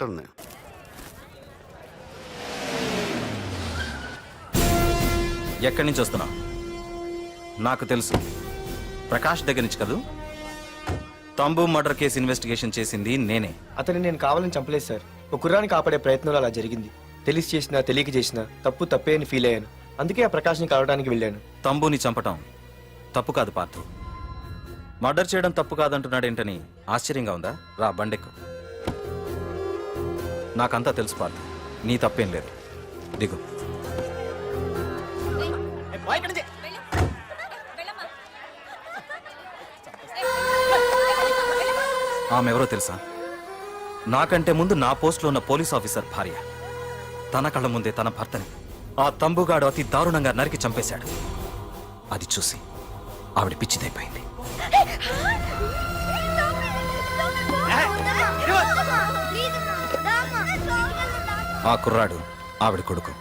ఉన్నాయి. ఎక్కడి నుంచి వస్తున్నావు? నాకు తెలుసు, ప్రకాష్ దగ్గర నుంచి కదూ. తంబు మర్డర్ కేసు ఇన్వెస్టిగేషన్ చేసింది నేనే. అతన్ని నేను కావాలని చంపలేదు సార్. ఒక కుర్రాన్ని కాపాడే ప్రయత్నంలో అలా జరిగింది. తెలిసి చేసినా తెలియక చేసినా తప్పే అని ఫీల్ అయ్యాను. అందుకే ఆ ప్రకాష్ని కలవడానికి వెళ్ళాను. తంబుని చంపటం తప్పు కాదు పార్థు. మర్డర్ చేయడం తప్పు కాదంటున్నాడేంటని ఆశ్చర్యంగా ఉందా? రా బండెక్కు. నాకంతా తెలుసు పార్థు, నీ తప్పేం లేదు. దిగు. ఆమెవరో తెలుసా? నాకంటే ముందు నా పోస్టులో ఉన్న పోలీస్ ఆఫీసర్ భార్య. తన కళ్ళ ముందే తన భర్తని ఆ తంబుగాడు అతి దారుణంగా నరికి చంపేశాడు. అది చూసి ఆవిడ పిచ్చిదైపోయింది. ఆ కుర్రాడు ఆవిడ కొడుకు.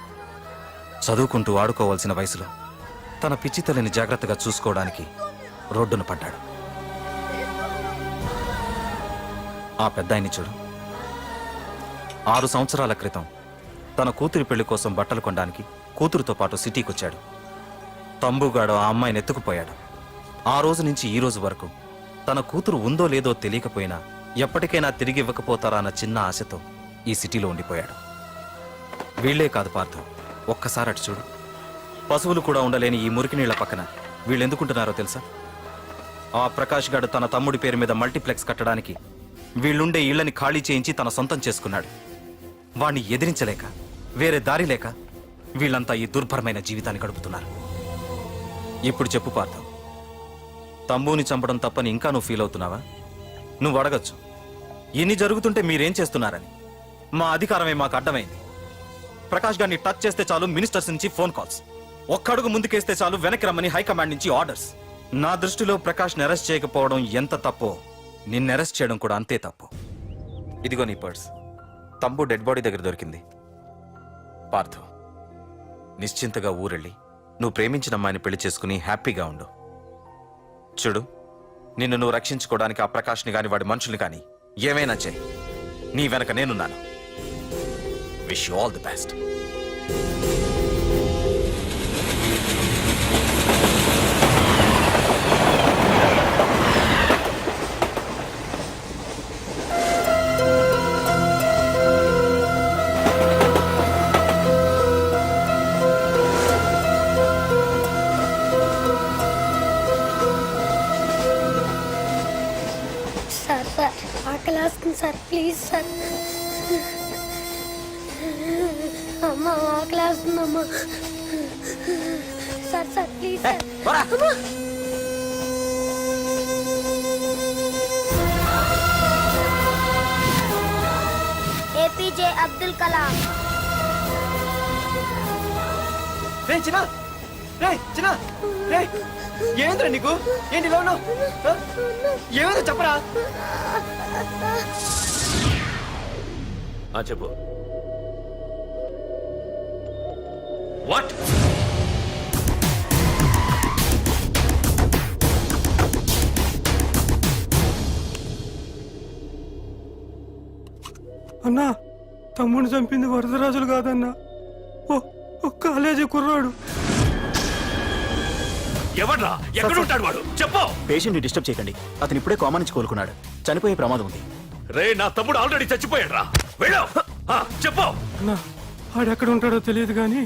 చదువుకుంటూ ఆడుకోవాల్సిన వయసులో తన పిచ్చి తల్లిని జాగ్రత్తగా చూసుకోవడానికి రోడ్డున పడ్డాడు. ఆ పెద్దాయన్ని చూడు. 6 సంవత్సరాల క్రితం తన కూతురి పెళ్లి కోసం బట్టలు కొనడానికి కూతురుతో పాటు సిటీకి వచ్చాడు. తంబుగాడు ఆ అమ్మాయిని ఎత్తుకుపోయాడు. ఆ రోజు నుంచి ఈ రోజు వరకు తన కూతురు ఉందో లేదో తెలియకపోయినా ఎప్పటికైనా తిరిగి ఇవ్వకపోతారా అన్న చిన్న ఆశతో ఈ సిటీలో ఉండిపోయాడు. వీళ్లే కాదు పార్థు, ఒక్కసారి అటు చూడు. పశువులు కూడా ఉండలేని ఈ మురికి నీళ్ల పక్కన వీళ్ళు ఎందుకుంటున్నారో తెలుసా? ఆ ప్రకాష్ గాడు తన తమ్ముడి పేరు మీద మల్టీప్లెక్స్ కట్టడానికి వీళ్ళుండే ఇళ్లని ఖాళీ చేయించి తన సొంతం చేసుకున్నాడు. వాణ్ణి ఎదిరించలేక వేరే దారి లేక వీళ్ళంతా ఈ దుర్భరమైన జీవితాన్ని గడుపుతున్నారు. ఇప్పుడు చెప్పు పార్థు, తంబుని చంపడం తప్పని ఇంకా నువ్వు ఫీల్ అవుతున్నావా? నువ్వు అడగచ్చు, ఇన్ని జరుగుతుంటే మీరేం చేస్తున్నారని. మా అధికారమే మాకు అడ్డమైంది. ప్రకాష్ గారిని టచ్ చేస్తే చాలు మినిస్టర్స్ నుంచి ఫోన్ కాల్స్, ఒక్కడుగు ముందుకేస్తే చాలు వెనక్కి రమ్మని హైకమాండ్ నుంచి ఆర్డర్స్. నా దృష్టిలో ప్రకాష్ని అరెస్ట్ చేయకపోవడం ఎంత తప్పో నిన్ను అరెస్ట్ చేయడం కూడా అంతే తప్పు. ఇదిగో నీ పర్స్. తంబు డెడ్ బాడీ దగ్గర దొరికింది. పార్థు, నిశ్చింతగా ఊరెళ్ళి నువ్వు ప్రేమించిన అమ్మాయిని పెళ్లి చేసుకుని హ్యాపీగా ఉండు. చూడు, నిన్ను నువ్వు రక్షించుకోవడానికి ఆ ప్రకాష్ని గాని వాడి మనుషుల్ని కానీ ఏమైనా చేయి. నీ వెనక నేనున్నాను. Wish you all the best. ఆకలేస్తుంది సార్, ప్లీజ్ సార్. అమ్మ ఆకలేస్తుందమ్మా. Sir sir please sir. APJ Abdul Kalam. ఏంద్రా నీకు? ఏంటి ఇలా ఉన్నావు? ఏమైందో చెప్పరా? చెప్పు. వాట్? అన్నా, తమ్ముడిని చంపింది వరదరాజులు కాదన్నా, ఓ కాలేజీ కుర్రాడు. ఎవడ్రా? ఎక్కడుంటాడు వాడు? చెప్పు. పేషెంట్ ని డిస్టర్బ్ చేయకండి. అతను ఇప్పుడే కామా నుంచి కోలుకున్నాడు. చనిపోయే ప్రమాదం ఉంది. రే, నా తమ్ముడు ఆల్రెడీ చచ్చిపోయాడు రా. వెళ్ళు. చెప్పు. అన్నా, ఆడెక్కడ ఉంటాడో తెలియదు కానీ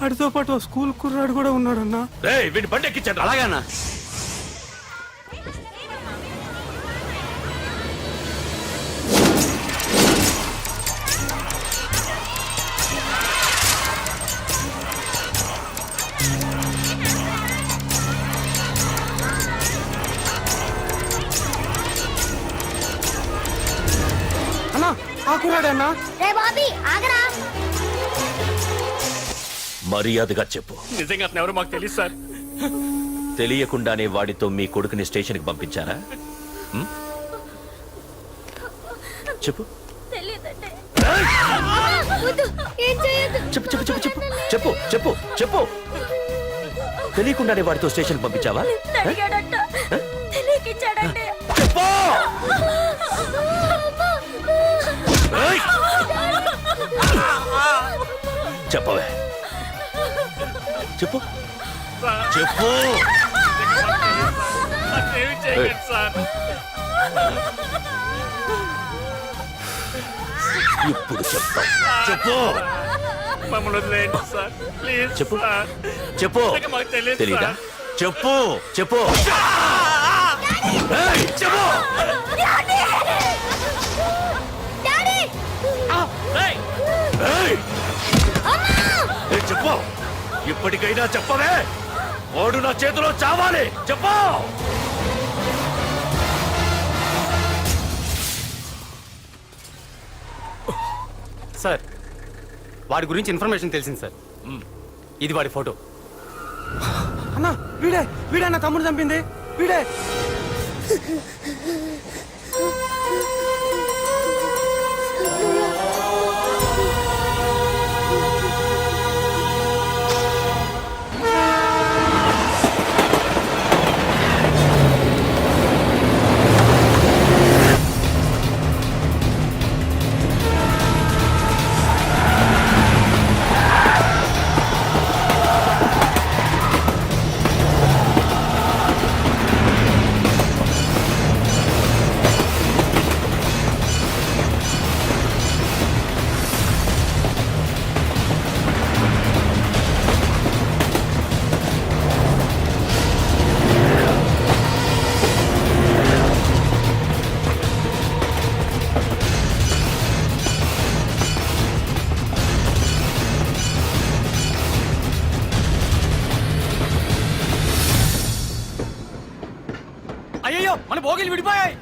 ఆడితో పాటు స్కూల్ కుర్రాడు కూడా ఉన్నాడన్నా. రే, వీడిని బండి ఎక్కించండి. అలాగే అన్నా. ఆ కుర్రాడే అన్నా. రే బాబీ ఆగరా. మర్యాదగా చెప్పు. నిజంగా అతను ఎవరో మాకు తెలియదు సార్. తెలియకుండానే వాడితో మీ కొడుకుని స్టేషన్కి పంపించారా? చెప్పు. చెప్పు చెప్పు చెప్పు చెప్పు చెప్పు చెప్పు చెప్పు. తెలియకుండానే వాడితో స్టేషన్కి పంపించావా? చెప్పు. చెప్పవే, చెప్పు చెప్పు. ఏమి చేయకండి సార్. ఇప్పుడు చెప్తా, చెప్పు మమ్మల్ని వదిలేయండి సార్. ప్లీజ్ చెప్పు. సార్. చెప్పు. ఇక మాకు తెలియదు తెలీదా? సార్. చెప్పు చెప్పు. ఏయ్, చెప్పు. ఏయ్, ఏయ్! ఏయ్, చెప్పు. ఇప్పటికైనా చెప్పవే, వాడు నా చేతిలో చావాలి. చెప్పు. సార్ వాడి గురించి ఇన్ఫర్మేషన్ తెలిసింది సార్. ఇది వాడి ఫోటో. అన్న వీడే వీడే అన్న తమ్ముడు చంపింది వీడే. అయ్యో మన భోగిలు విడిపోయాయి.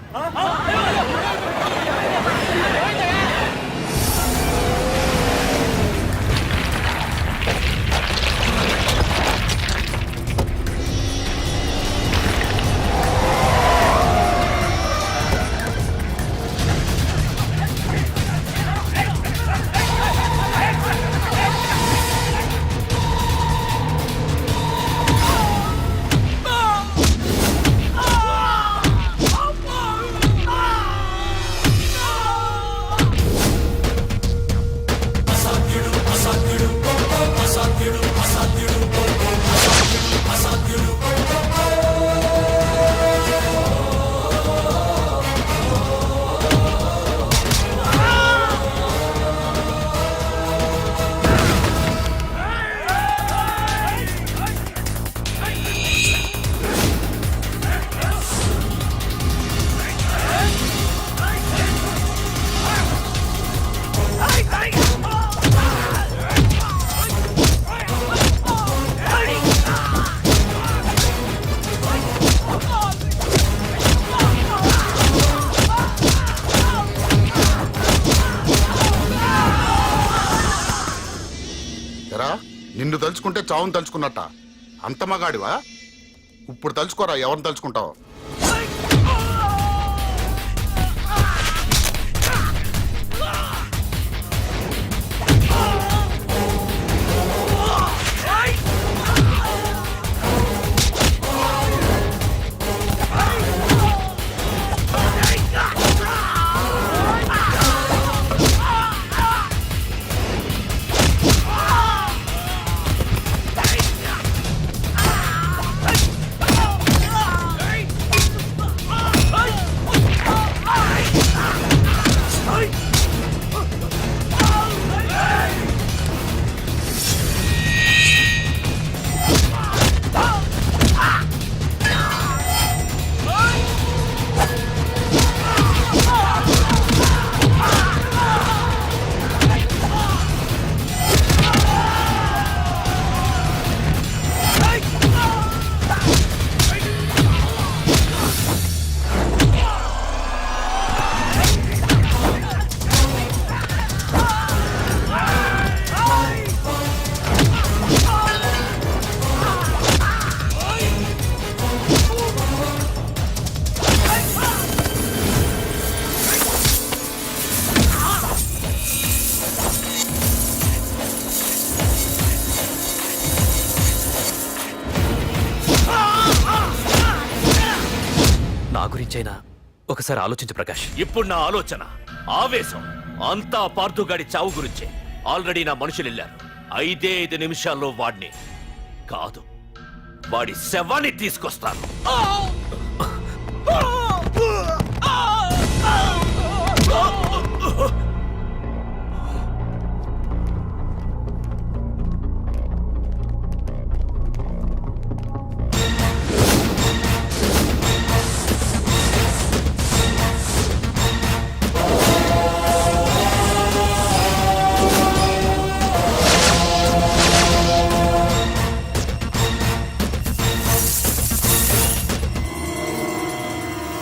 ఎరా నిన్ను తలుచుకుంటే చావును తలుచుకున్నట్ట. అంత మగాడివా? ఇప్పుడు తలుచుకోరా, ఎవరిని తలుచుకుంటావు? గురించైనా ఒకసారి ఆలోచించు ప్రకాష్. ఇప్పుడు నా ఆలోచన, ఆవేశం అంతా పార్థుగాడి చావు గురించే. ఆల్రెడీ నా మనుషులు వెళ్ళారు. 5 నిమిషాల్లో వాడిని కాదు, వాడి శవాన్ని తీసుకొస్తాను.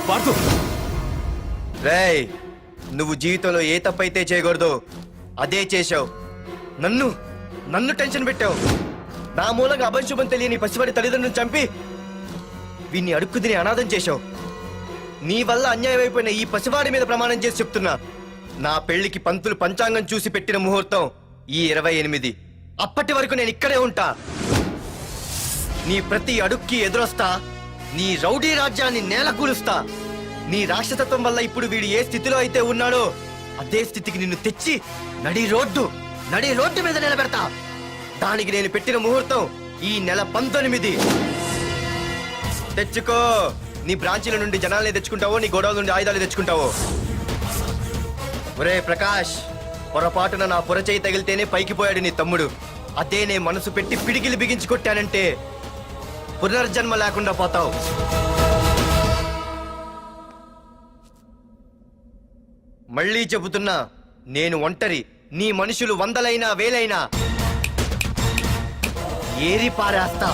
పార్థు, రేయ్, నువ్వు జీవితంలో ఏ తప్పైతే చేయకూడదు అదే చేశావు. నన్ను నన్ను టెన్షన్ పెట్టావు. నా మూలంగా అభంశుభం తెలియని పసివాడి తల్లిదండ్రులను చంపి వీన్ని అడుక్కు తిని అనాథం చేశావు. నీ వల్ల అన్యాయం అయిపోయిన ఈ పసివాడి మీద ప్రమాణం చేసి చెప్తున్నా, నా పెళ్లికి పంతులు పంచాంగం చూసి పెట్టిన ముహూర్తం ఈ 28. అప్పటి వరకు నేను ఇక్కడే ఉంటా. నీ ప్రతి అడుక్కి ఎదురొస్తా. నీ రౌడీ రాజ్యాన్ని నేలకూలుస్తా. నీ రాక్షసత్వం వల్ల ఇప్పుడు వీడు ఏ స్థితిలో అయితే ఉన్నాడో అదే స్థితికి నిన్ను తెచ్చి నడి రోడ్డు మీద నిలబెడతా. దానికి నేను పెట్టిన ముహూర్తం ఈ నెల 19. తెచ్చుకో. నీ బ్రాంచీల నుండి జనాల్ని తెచ్చుకుంటావో, నీ గొడవల నుండి ఆయుధాలు తెచ్చుకుంటావో. ఒరే ప్రకాష్, పొరపాటున నా పొరచేయి తగిలితేనే పైకి పోయాడు నీ తమ్ముడు. అదే నే మనసు పెట్టి పిడికిలి బిగించి కొట్టానంటే పునర్జన్మ లేకుండా పోతావు. మళ్ళీ చెబుతున్నా, నేను ఒంటరి. నీ మనుషులు 100లైనా 1000లైనా ఏరి పారేస్తా.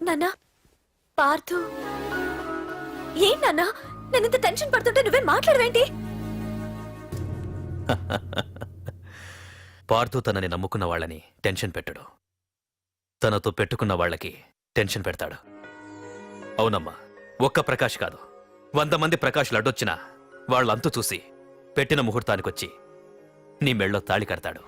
నాన్నా, పార్థు ఏం నాన్నా? నేను ఇంత టెన్షన్ పడుతుంటే నువ్వేం మాట్లాడవేంటి? పార్థు తనని నమ్ముకున్న వాళ్ళని టెన్షన్ పెట్టడు, తనతో పెట్టుకున్న వాళ్ళకి టెన్షన్ పెడతాడు. అవునమ్మా, ఒక్క ప్రకాష్ కాదు, 100 మంది ప్రకాష్లు అడ్డొచ్చినా వాళ్ళంతు చూసి పెట్టిన ముహూర్తానికొచ్చి నీ మెళ్ళో తాళి కడతాడు.